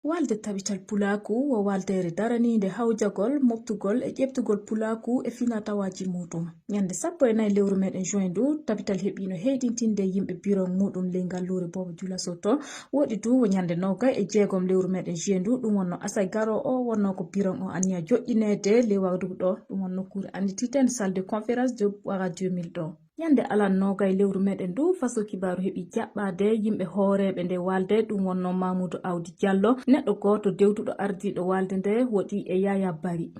Walde tabital pulaku wo waldere daraninde hawjagol moftugol e ƴeftugol pulaku e finatawaji muɗum. Nyande 14 lewru meɗen juin du tabital heɓino heydintinde yimɓe biron muɗum ley gallure Bobo Dioula Soto. Woɗi du wo nyande 26 lewru meɗen juin du ɗum wonno asay garo o wonno ko biron o anniya joƴƴinede ley wawdugo ɗo ɗum wonno nokkure andititen salle de conférence de Ouara 2000 ɗo. Yande alan nogay lewru meɗen du faso kibaru heɓi jaɓɓade yimɓe hooreɓe nde walde ɗum wonno Mamoudou Awdi Diallo neɗɗo goto dewduɗo ardiɗo walde nde woɗi e Yaya Bari.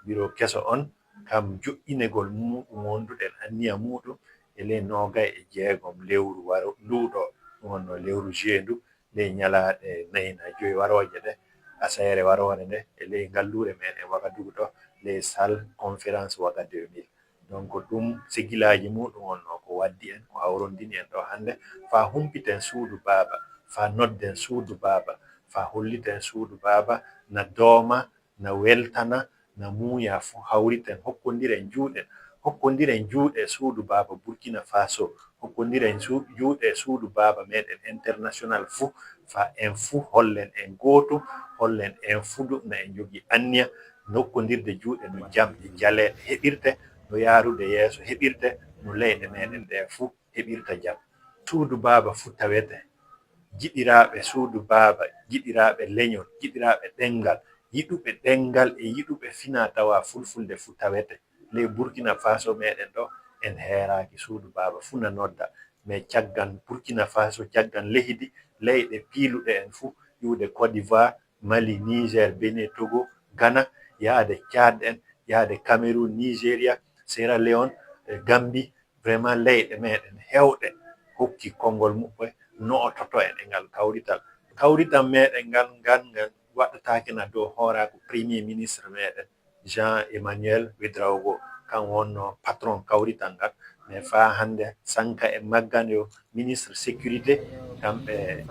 Biro keso on kam joƴƴinegol muɗum wonduɗen anniya muɗum e ley 26 lewru waro nduɗo ɗum wonno lewru juin ndu ley ñalaɗe 4 waroje ɗe asayere warore nde e ley gallure meɗen Ouagadougou ɗo ley salle conférence Ouaga 2000. donc ɗum sigilaji muɗum wonno ko waddi en ko hawrondini en ɗo hande fa humpiten suudu baba fa nodden suudu baba fa holliten suudu baba na dooma na weltana na muuya fu hawriten hokkodiren juuɗe suudu baba Burkina Faso hokkodiren juuɗe suudu baba meɗen international fu fa en fu hollen en goto hollen en fudu na en jogi anniya nokkodirde juuɗe no jamɗe jaleɗe heɓirte no yaarude yeeso heɓirte no leyɗe meɗen ɗe fu heɓirta jam. Suudu baba fu tawete jiɗiraɓe suudu baba jiɗiraɓe leñol jiɗiraɓe ɗengal yiɗuɓe ɗengal e yiɗuɓe fina tawa fulfulde fu tawete ley Burkina Faso meɗen ɗo en heeraki suudu baba fu na nodda mais caggan Burkina Faso caggan leydi leyɗe piiluɗe en fu iwde Côte d'Ivoire, Mali, Niger, Benin, Togo, Ghana, yaade Tchad en yaade Cameroun, Nigeria, Sierra Leone, Gambie, vraiment leyɗe meɗen hewɗe hokki konngol muɓɓe noototo en e ngal kawrital meɗen ngal waɗatake na dow hoorako premier ministre meɗen Jean-Emmanuel Ouédraogo kan wonno patron kawrital ngal mais fa hande Sanka e Maggan yo ministre sécurité kamɓe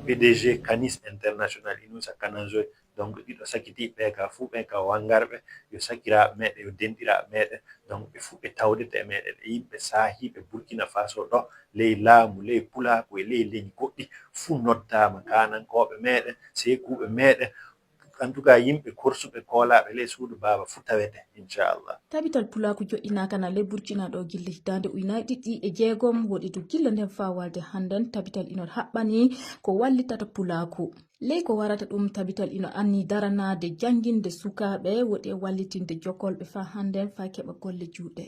PDG Canis International Inoussa Kanazoy donc ɗiɗo sakitiɓe ka fu ɓe ka wangarɓe yo sakiraɓe meɗen yo denɗiraɓe meɗen donc ɓe fu ɓe tawdete e meɗen e yimɓe saahiɓe Burkina Faso ɗo ley laamu ley pulaku e ley leñi goɗɗi fu noddama kanankoɓe meɗen sekuɓe meɗen en tout cas yimɓe korsuɓe koolaɓe ley suudu baba fu tawete inchallah. Tabital pulaku joƴƴinakana ley Burkina ɗo gille hitande ujunere ɗiɗi e jeegom woɗi du gilla nden fa walde hannden tabital ino haɓɓani ko wallitata pulaku ley ko warata ɗum tabital ino anni daranade janginde sukaɓe woɗi e wallitinde jokolɓe fa hannden fa keɓa golle juuɗe.